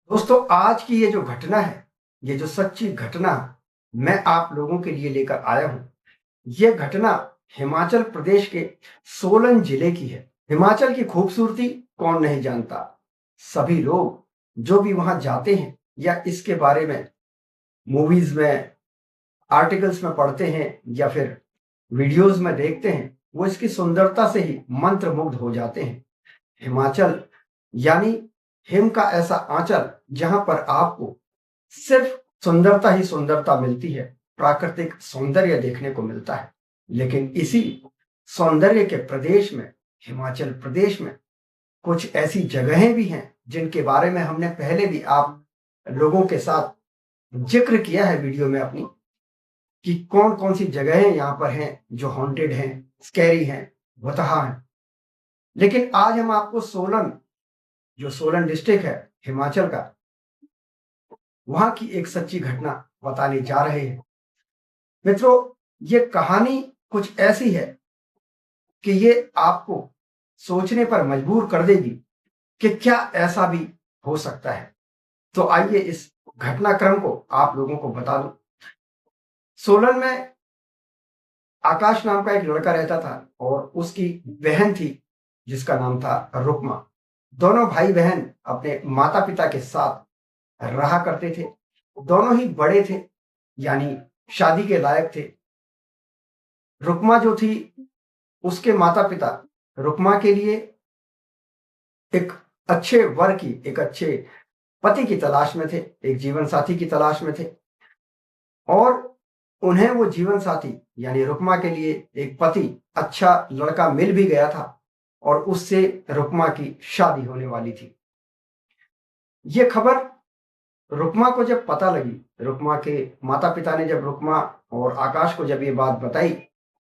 दोस्तों, आज की ये जो घटना है, ये जो सच्ची घटना मैं आप लोगों के लिए लेकर आया हूं, ये घटना हिमाचल प्रदेश के सोलन जिले की है। हिमाचल की खूबसूरती कौन नहीं जानता। सभी लोग जो भी वहां जाते हैं या इसके बारे में मूवीज में, आर्टिकल्स में पढ़ते हैं या फिर वीडियोज में देखते हैं, वो इसकी सुंदरता से ही मंत्रमुग्ध हो जाते हैं। हिमाचल यानी हिम का ऐसा आंचल जहां पर आपको सिर्फ सुंदरता ही सुंदरता मिलती है, प्राकृतिक सौंदर्य देखने को मिलता है। लेकिन इसी सौंदर्य के प्रदेश में, हिमाचल प्रदेश में, कुछ ऐसी जगहें भी हैं जिनके बारे में हमने पहले भी आप लोगों के साथ जिक्र किया है वीडियो में अपनी, कि कौन कौन सी जगहें यहाँ पर हैं जो हॉन्टेड हैं, स्कैरी हैं, भुतहा हैं। लेकिन आज हम आपको सोलन, जो सोलन डिस्ट्रिक्ट है हिमाचल का, वहां की एक सच्ची घटना बताने जा रहे हैं। मित्रों, ये कहानी कुछ ऐसी है कि ये आपको सोचने पर मजबूर कर देगी कि क्या ऐसा भी हो सकता है। तो आइए इस घटनाक्रम को आप लोगों को बता दूं। सोलन में आकाश नाम का एक लड़का रहता था और उसकी बहन थी जिसका नाम था रुक्मा। दोनों भाई बहन अपने माता पिता के साथ रहा करते थे। दोनों ही बड़े थे, यानी शादी के लायक थे। रुक्मा जो थी, उसके माता पिता रुक्मा के लिए एक अच्छे वर की, एक अच्छे पति की तलाश में थे, एक जीवन साथी की तलाश में थे। और उन्हें वो जीवन साथी यानी रुक्मा के लिए एक पति, अच्छा लड़का मिल भी गया था और उससे रुक्मा की शादी होने वाली थी। ये खबर रुक्मा को जब पता लगी, रुक्मा के माता पिता ने जब रुक्मा और आकाश को जब ये बात बताई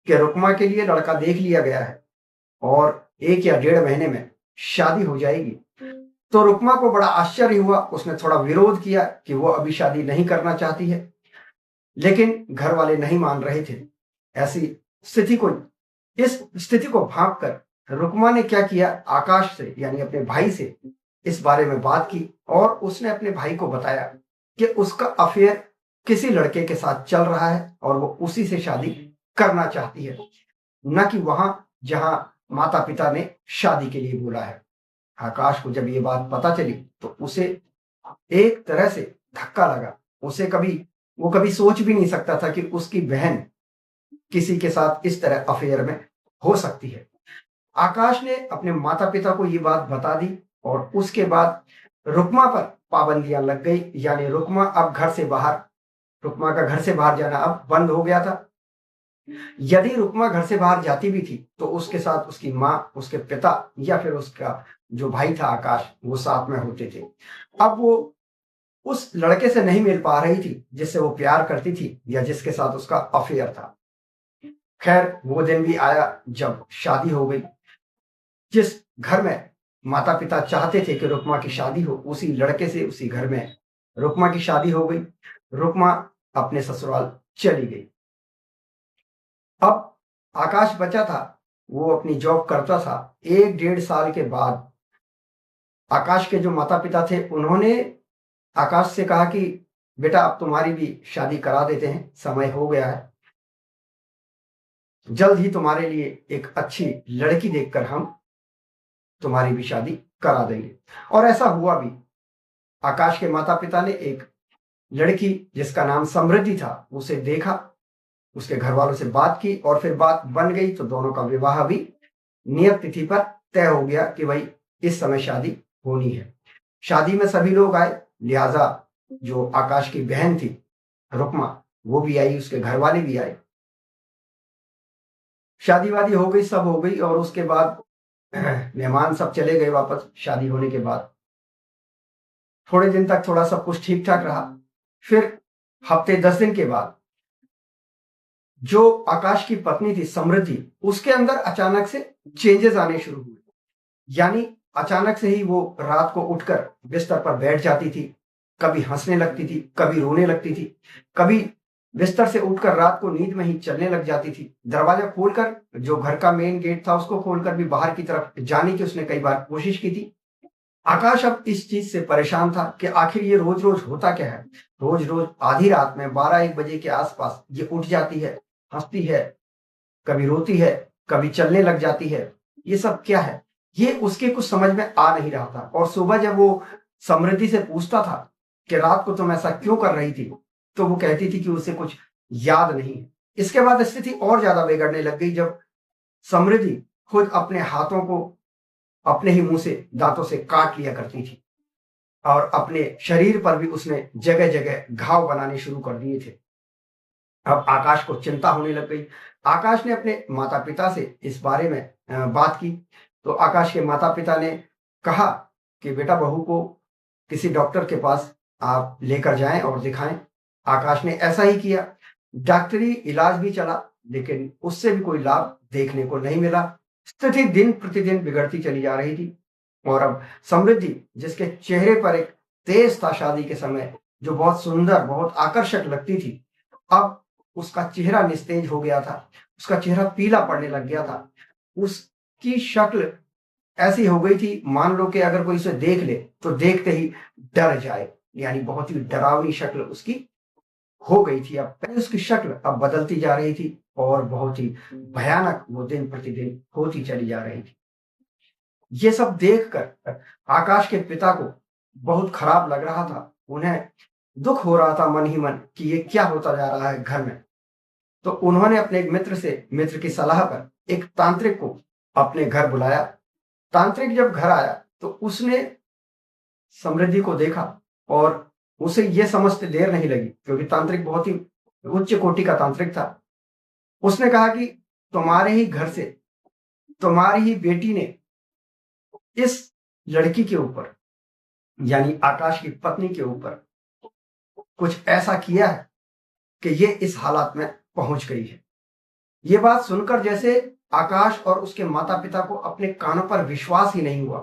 कि रुक्मा के लिए लड़का देख लिया गया है और 1 या 1.5 महीने में शादी हो जाएगी, तो रुक्मा को बड़ा आश्चर्य हुआ। उसने थोड़ा विरोध किया कि वो अभी शादी नहीं करना चाहती है, लेकिन घर वाले नहीं मान रहे थे। ऐसी स्थिति को, इस स्थिति को भांपकर रुक्मा ने क्या किया, आकाश से यानी अपने भाई से इस बारे में बात की और उसने अपने भाई को बताया कि उसका अफेयर किसी लड़के के साथ चल रहा है और वो उसी से शादी करना चाहती है, न कि वहां जहां माता पिता ने शादी के लिए बोला है। आकाश को जब ये बात पता चली तो उसे एक तरह से धक्का लगा। वो कभी सोच भी नहीं सकता था कि उसकी बहन किसी के साथ इस तरह अफेयर में हो सकती है। आकाश ने अपने माता पिता को ये बात बता दी और उसके बाद रुक्मा पर पाबंदियां लग गई, यानी रुक्मा का घर से बाहर जाना अब बंद हो गया था। यदि रुक्मा घर से बाहर जाती भी थी तो उसके साथ उसकी माँ, उसके पिता या फिर उसका जो भाई था आकाश, वो साथ में होते थे। अब वो उस लड़के से नहीं मिल पा रही थी जिससे वो प्यार करती थी या जिसके साथ उसका अफेयर था। खैर, वो दिन भी आया जब शादी हो गई। जिस घर में माता पिता चाहते थे कि रुक्मा की शादी हो, उसी लड़के से उसी घर में रुक्मा की शादी हो गई। रुक्मा अपने ससुराल चली गई। अब आकाश बचा था, वो अपनी जॉब करता था। 1-1.5 साल के बाद आकाश के जो माता पिता थे, उन्होंने आकाश से कहा कि बेटा, अब तुम्हारी भी शादी करा देते हैं, समय हो गया है। जल्द ही तुम्हारे लिए एक अच्छी लड़की देखकर हम तुम्हारी भी शादी करा देंगे। और ऐसा हुआ भी। आकाश के माता पिता ने एक लड़की जिसका नाम समृद्धि था उसे देखा, उसके घर वालों से बात की और फिर बात बन गई तो दोनों का विवाह भी नियत तिथि पर तय हो गया कि भाई इस समय शादी होनी है। शादी में सभी लोग आए, लिहाजा जो आकाश की बहन थी रुक्मा, वो भी आई, उसके घर वाले भी आए। शादी वादी हो गई, सब हो गई और उसके बाद मेहमान सब चले गए वापस। शादी होने के बाद थोड़े दिन तक थोड़ा सब कुछ ठीक ठाक रहा। फिर हफ्ते 10 दिन के बाद जो आकाश की पत्नी थी समृद्धि, उसके अंदर अचानक से चेंजेस आने शुरू हुए। यानी अचानक से ही वो रात को उठकर बिस्तर पर बैठ जाती थी, कभी हंसने लगती थी, कभी रोने लगती थी, कभी बिस्तर से उठकर रात को नींद में ही चलने लग जाती थी। दरवाजा खोलकर, जो घर का मेन गेट था उसको खोलकर भी बाहर की तरफ जाने की उसने कई बार कोशिश की थी। आकाश अब इस चीज से परेशान था कि आखिर ये रोज रोज होता क्या है। रोज रोज आधी रात में 12-1 बजे के आसपास ये उठ जाती है, हंसती है, कभी रोती है, कभी चलने लग जाती है। ये सब क्या है, ये उसके कुछ समझ में आ नहीं रहा था। और सुबह जब वो समृद्धि से पूछता था कि रात को तुम ऐसा क्यों कर रही थी, तो वो कहती थी कि उसे कुछ याद नहीं है। इसके बाद स्थिति और ज्यादा बिगड़ने लग गई जब समृद्धि खुद अपने हाथों को अपने ही मुंह से दांतों से काट लिया करती थी और अपने शरीर पर भी उसने जगह जगह घाव बनाने शुरू कर दिए थे। अब आकाश को चिंता होने लग गई। आकाश ने अपने माता पिता से इस बारे में बात की। तो आकाश के माता पिता ने कहा कि बेटा बहू को किसी डॉक्टर के पास आप लेकर जाएं और दिखाएं। आकाश ने ऐसा ही किया। डॉक्टरी इलाज भी चला, लेकिन उससे भी कोई लाभ देखने को नहीं मिला। स्थिति दिन प्रतिदिन बिगड़ती चली जा रही थी। और अब समृद्धि, जिसके चेहरे पर एक तेज था शादी के समय, जो बहुत सुंदर बहुत आकर्षक लगती थी, अब उसका चेहरा निस्तेज हो गया था। उसका चेहरा पीला पड़ने लग गया था। उसकी शक्ल ऐसी हो गई थी मान लो कि अगर कोई उसे देख ले तो देखते ही डर जाए। यानी बहुत ही डरावनी शक्ल उसकी हो गई थी। अब पहले उसकी शक्ल अब बदलती जा रही थी और बहुत ही भयानक वो दिन प्रतिदिन होती चली जा रही थी। ये सब देखकर आकाश के पिता को बहुत खराब लग रहा था। उन्हें दुख हो रहा था मन ही मन कि ये क्या होता जा रहा है घर में। तो उन्होंने अपने एक मित्र की सलाह पर एक तांत्रिक को अपने घर बुलाया। तांत्रिक जब घर आया तो उसने समृद्धि को देखा और उसे यह समझते देर नहीं लगी, क्योंकि तांत्रिक बहुत ही उच्च कोटि का तांत्रिक था। उसने कहा कि तुम्हारे ही घर से तुम्हारी ही बेटी ने इस लड़की के ऊपर, यानी आकाश की पत्नी के ऊपर कुछ ऐसा किया है कि ये इस हालात में पहुंच गई है। ये बात सुनकर जैसे आकाश और उसके माता पिता को अपने कानों पर विश्वास ही नहीं हुआ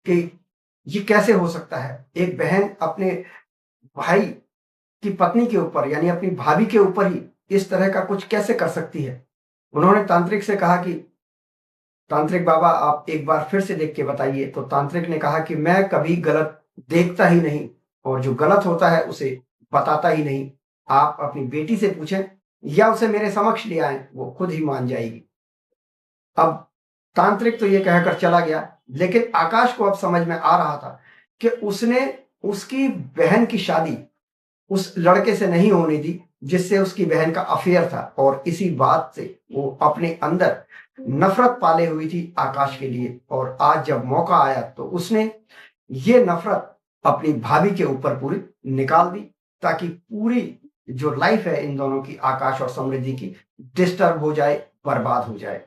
कि ये कैसे हो सकता है। एक बहन अपने भाई की पत्नी के ऊपर, यानी अपनी भाभी के ऊपर ही इस तरह का कुछ कैसे कर सकती है। उन्होंने तांत्रिक से कहा कि तांत्रिक बाबा आप एक बार फिर से देख के बताइए। तो तांत्रिक ने कहा कि मैं कभी गलत देखता ही नहीं और जो गलत होता है उसे बताता ही नहीं। आप अपनी बेटी से पूछें या उसे मेरे समक्ष ले आए, वो खुद ही मान जाएगी। अब तांत्रिक तो ये कहकर चला गया, लेकिन आकाश को अब समझ में आ रहा था कि उसने उसकी बहन की शादी उस लड़के से नहीं होने दी जिससे उसकी बहन का अफेयर था। और इसी बात से वो अपने अंदर नफरत पाले हुई थी आकाश के लिए। और आज जब मौका आया तो उसने ये नफरत अपनी भाभी के ऊपर पूरी निकाल दी, ताकि पूरी जो लाइफ है इन दोनों की, आकाश और समृद्धि की, डिस्टर्ब हो जाए, बर्बाद हो जाए।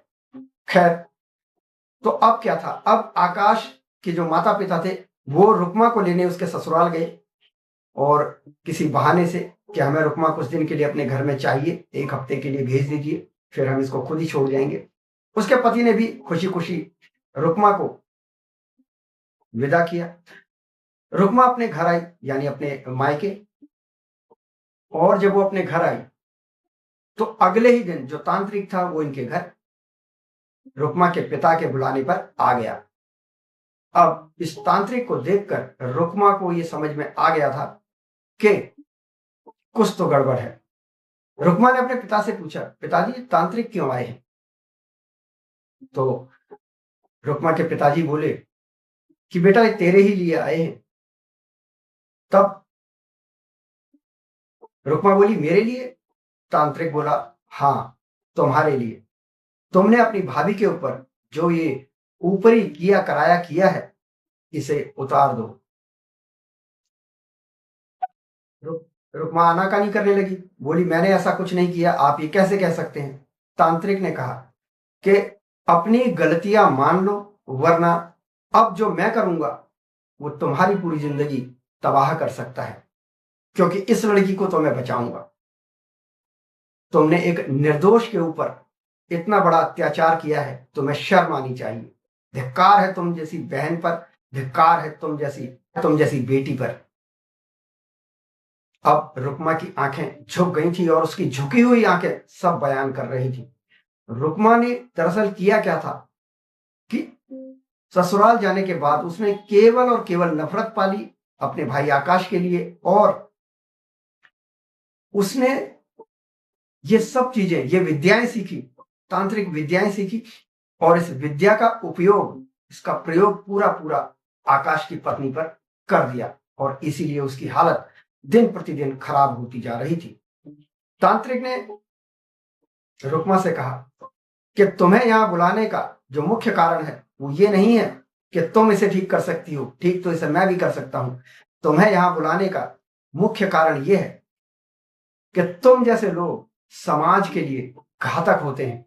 खैर, तो अब क्या था, अब आकाश के जो माता पिता थे वो रुकमा को लेने उसके ससुराल गए और किसी बहाने से कि हमें रुकमा कुछ दिन के लिए अपने घर में चाहिए, 1 हफ्ते के लिए भेज दीजिए, फिर हम इसको खुद ही छोड़ जाएंगे। उसके पति ने भी खुशी खुशी रुकमा को विदा किया। रुकमा अपने घर आई, यानी अपने मायके। और जब वो अपने घर आई तो अगले ही दिन जो तांत्रिक था वो इनके घर रुकमा के पिता के बुलाने पर आ गया। अब इस तांत्रिक को देखकर रुकमा को ये समझ में आ गया था कि कुछ तो गड़बड़ है। रुकमा ने अपने पिता से पूछा, पिताजी तांत्रिक क्यों आए हैं? तो रुकमा के पिताजी बोले कि बेटा ये तेरे ही लिए आए हैं। तब रुकमा बोली, मेरे लिए? तांत्रिक बोला, हाँ तुम्हारे लिए। तुमने अपनी भाभी के ऊपर जो ये ऊपरी किया कराया किया है, इसे उतार दो। रुकमा आनाकानी करने लगी, बोली मैंने ऐसा कुछ नहीं किया, आप ये कैसे कह सकते हैं? तांत्रिक ने कहा कि अपनी गलतियां मान लो, वरना अब जो मैं करूंगा वो तुम्हारी पूरी जिंदगी तबाह कर सकता है, क्योंकि इस लड़की को तो मैं बचाऊंगा। तुमने एक निर्दोष के ऊपर इतना बड़ा अत्याचार किया है, तुम्हें शर्म आनी चाहिए। धिक्कार है तुम जैसी बहन पर, धिक्कार है तुम जैसी बेटी पर। अब रुकमा की आंखें झुक गई थी और उसकी झुकी हुई आंखें सब बयान कर रही थी। रुकमा ने दरअसल किया क्या था कि ससुराल जाने के बाद उसने केवल और केवल नफरत पाली अपने भाई आकाश के लिए, और उसने ये सब चीजें, ये विद्याएं सीखी, तांत्रिक विद्याएं सीखी, और इस विद्या का उपयोग, इसका प्रयोग पूरा पूरा आकाश की पत्नी पर कर दिया, और इसीलिए उसकी हालत दिन प्रतिदिन खराब होती जा रही थी। तांत्रिक ने रुक्मा से कहा कि तुम्हें यहां बुलाने का जो मुख्य कारण है वो ये नहीं है कि तुम इसे ठीक कर सकती हो, ठीक तो इसे मैं भी कर सकता हूं। तुम्हें यहां बुलाने का मुख्य कारण यह है कि तुम जैसे लोग समाज के लिए घातक होते हैं।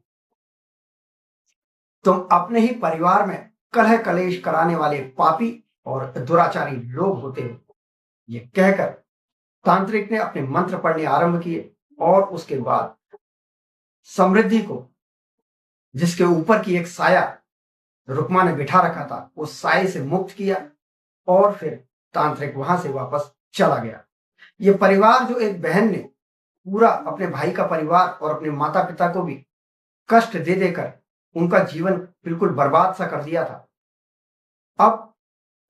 तुम अपने ही परिवार में कलह कलेश कराने वाले पापी और दुराचारी लोग होते हो। ये कहकर तांत्रिक ने अपने मंत्र पढ़ने आरंभ किए, और उसके बाद समृद्धि को, जिसके ऊपर की एक साया रुक्मा ने बिठा रखा था, उस साये से मुक्त किया, और फिर तांत्रिक वहां से वापस चला गया। ये परिवार, जो एक बहन ने पूरा अपने भाई का परिवार और अपने माता पिता को भी कष्ट दे देकर उनका जीवन बिल्कुल बर्बाद सा कर दिया था, अब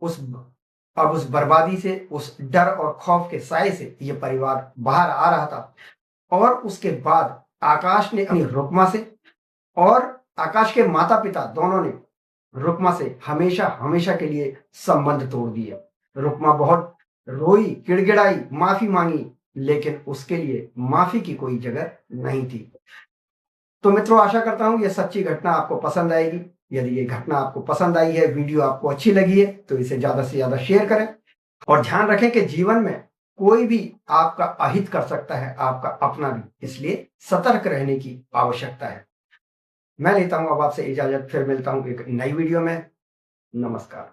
उस बर्बादी से, उस डर और खौफ के साए से ये परिवार बाहर आ रहा था। और उसके बाद आकाश ने अपनी रुक्मा से, और आकाश के माता पिता दोनों ने रुक्मा से हमेशा हमेशा के लिए संबंध तोड़ दिया। रुक्मा बहुत रोई, गिड़गिड़ाई, माफी मांगी, लेकिन उसके लिए माफी की कोई जगह नहीं थी। तो मित्रों, आशा करता हूं ये सच्ची घटना आपको पसंद आएगी। यदि ये घटना आपको पसंद आई है, वीडियो आपको अच्छी लगी है, तो इसे ज्यादा से ज्यादा शेयर करें, और ध्यान रखें कि जीवन में कोई भी आपका अहित कर सकता है, आपका अपना भी, इसलिए सतर्क रहने की आवश्यकता है। मैं लेता हूं अब आपसे इजाजत, फिर मिलता हूं एक नई वीडियो में। नमस्कार।